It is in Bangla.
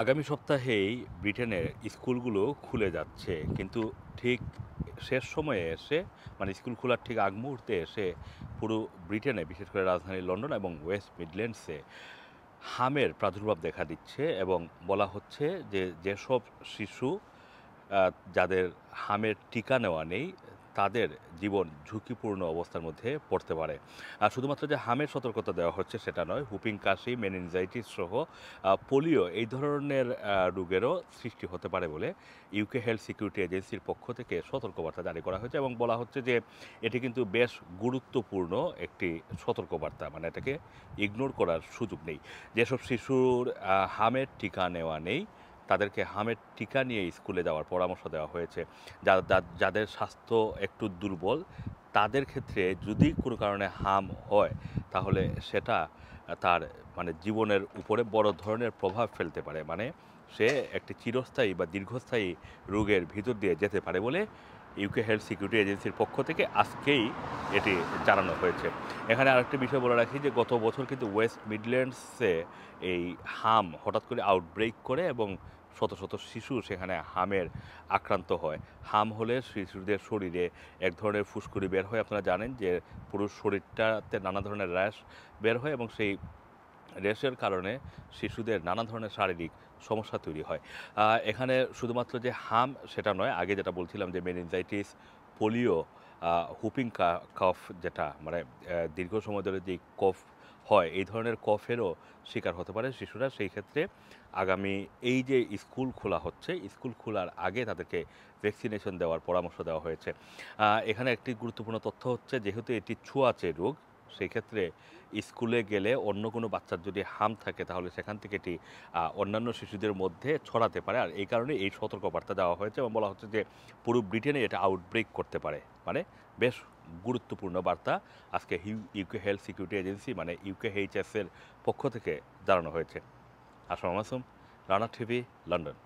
আগামী সপ্তাহেই ব্রিটেনের স্কুলগুলো খুলে যাচ্ছে। কিন্তু ঠিক শেষ সময়ে এসে মানে স্কুল খোলার ঠিক আগ মুহূর্তে এসে পুরো ব্রিটেনে বিশেষ করে রাজধানী লন্ডন এবং ওয়েস্ট মিডল্যান্ডসে হামের প্রাদুর্ভাব দেখা দিচ্ছে এবং বলা হচ্ছে যে যেসব শিশু যাদের হামের টিকা নেওয়া নেই, তাদের জীবন ঝুঁকিপূর্ণ অবস্থার মধ্যে পড়তে পারে। শুধুমাত্র যে হামের সতর্কতা দেওয়া হচ্ছে সেটা নয়, হুপিং কাশি, মেনিনজাইটিস সহ পোলিও এই ধরনের রোগেরও সৃষ্টি হতে পারে বলে ইউকে হেলথ সিকিউরিটি এজেন্সির পক্ষ থেকে সতর্কবার্তা জারি করা হয়েছে এবং বলা হচ্ছে যে এটি কিন্তু বেশ গুরুত্বপূর্ণ একটি সতর্কবার্তা। মানে এটাকে ইগনোর করার সুযোগ নেই। যেসব শিশুর হামের টিকা নেওয়া নেই, তাদেরকে হামের টিকা নিয়ে স্কুলে যাওয়ার পরামর্শ দেওয়া হয়েছে। যাদের স্বাস্থ্য একটু দুর্বল, তাদের ক্ষেত্রে যদি কোনো কারণে হাম হয়, তাহলে সেটা তার মানে জীবনের উপরে বড় ধরনের প্রভাব ফেলতে পারে। মানে সে একটি চিরস্থায়ী বা দীর্ঘস্থায়ী রোগের ভিতর দিয়ে যেতে পারে বলে ইউকে হেলথ সিকিউরিটি এজেন্সির পক্ষ থেকে আজকেই এটি জানানো হয়েছে। এখানে আরেকটি বিষয় বলে রাখি যে গত বছর কিন্তু ওয়েস্ট মিডল্যান্ডসে এই হাম হঠাৎ করে আউটব্রেক করে এবং শত শত শিশু সেখানে হামের আক্রান্ত হয়। হাম হলে শিশুদের শরীরে এক ধরনের ফুসকুড়ি বের হয়। আপনারা জানেন যে পুরো শরীরটাতে নানা ধরনের র্যাশ বের হয় এবং সেই র্যাশের কারণে শিশুদের নানা ধরনের শারীরিক সমস্যা তৈরি হয়। এখানে শুধুমাত্র যে হাম সেটা নয়, আগে যেটা বলছিলাম যে মেনিনজাইটিস, পোলিও, হুপিং কফ যেটা মানে দীর্ঘ সময় ধরে যেই কফ হয়, এই ধরনের কফেরও শিকার হতে পারে শিশুরা। সেই ক্ষেত্রে আগামী এই যে স্কুল খোলা হচ্ছে, স্কুল খোলার আগে তাদেরকে ভ্যাকসিনেশন দেওয়ার পরামর্শ দেওয়া হয়েছে। এখানে একটি গুরুত্বপূর্ণ তথ্য হচ্ছে যেহেতু এটি ছোঁয়াচে রোগ, সেই ক্ষেত্রে স্কুলে গেলে অন্য কোনো বাচ্চার যদি হাম থাকে তাহলে সেখান থেকে এটি অন্যান্য শিশুদের মধ্যে ছড়াতে পারে। আর এই কারণে এই সতর্কবার্তা দেওয়া হয়েছে এবং বলা হচ্ছে যে পুরো ব্রিটেনে এটা আউটব্রেক করতে পারে। মানে বেশ গুরুত্বপূর্ণ বার্তা আজকে ইউকে হেলথ সিকিউরিটি এজেন্সি মানে ইউকেএইচএস এর পক্ষ থেকে জানানো হয়েছে। আসসালামু আলাইকুম, রানা টিভি, লন্ডন।